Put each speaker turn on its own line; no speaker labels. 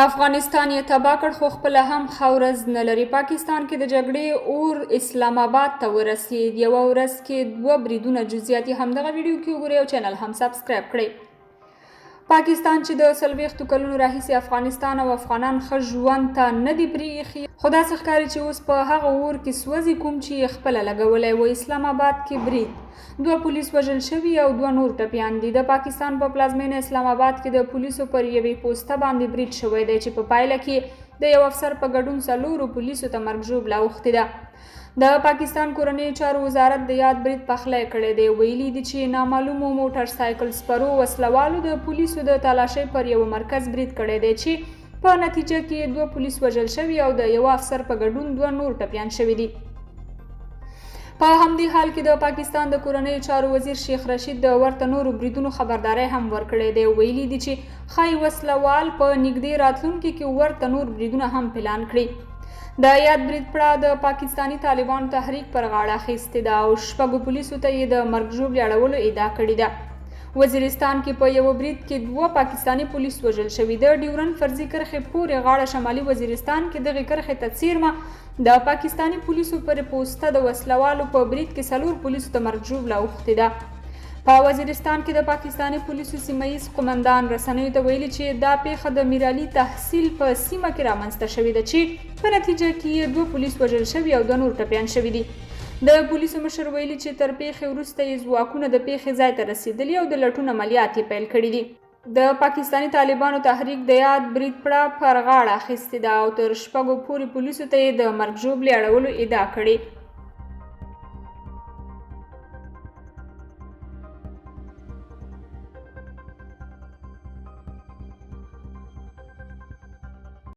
افغانستان یې تباه کړ خو خپله هم خاورز نه لري. پاکستان کې د جګړې اور اسلام آباد ته ورسید. یوه ورځ کې 2 بریدونه. جزئیات یې همدغه ویډیو کې وګورئ او چینل هم سبسکرایب کړئ. پاکستان چې د 40 کلونو راهیسې افغانستان او افغانان ښه ژوند ته نه دي پرېښي، خو داسې ښکاري چې اوس په هغه اور کې سوځي کوم چې یې خپله لګولی و. اسلام آباد کې برید، 2 پولیس وژل شوي او 2 نور ټپیان دي. د پاکستان په پلازمینه اسلام آباد کې د پولیسو پر یوې پوسته باندې برید شوی دی چې په پایله کې د یو افسر په ګډون 4 پولیسو ته مرګ ژوبله اوښتې ده. د پاکستان کورنۍ چارو وزارت د یاد برید پخلی کړی دی. ویلي دي چې نامعلومو موټر سایکل سپرو وسلوالو د پولیسو د تالاشۍ پر یو مرکز برید کړی دی چې په نتیجه کې 2 پولیس وژل شوي او د یو افسر په ګډون 2 نور ټپیان شوي دي. په همدې حال کې د پاکستان د کورنۍ چارو وزیر شیخ رشید د ورته نورو بریدونو خبرداری هم ورکړی دی. ویلي دي چې ښایي وسلوال په نږدې راتلونکي کې ورته نور بریدونه هم پلان کړي. د یاد برید پړه د پاکستانی طالبانو تحریک پر غاړه اخیستې ده او 6 پولیسو ته یې د مرګ ژوبلې اړولو ادعا کړې ده. وزیرستان کې په یو برید کې 2 پاکستانی پولیس وژل شوي. د ډیورنډ فرضي کرښې پورې غاړه شمالي وزیرستان کې دغې کرښې ته څیرمه د پاکستانی پولیسو پر پوسته د وسلوالو په برید کې 4 پولیسو ته مرګ ژوبله اوښتې ده. په وزیرستان کې د پاکستانی پولیسو سیمه‌ییز قومندان رسنیو ته ویلي چې دا پیښه د میرعلي تحصیل په سیمه کې رامنځته شوې ده چې په نتیجه کې یې 2 پولیس وژل شوي او 2 نور ټپیان شوي دي. د پولیسو مشر ویلي چې تر پیښې وروسته یې ځواکونه د پیښې ځای ته رسېدلي او د لټون عملیات یې پیل کړي دي. د پاکستانی طالبانو تحریک د یاد برید پړه پر غاړه اخیستې ده او تر 6 پورې پولیسو ته یې د مرګ ژوبلې اړولو ادعا کړې.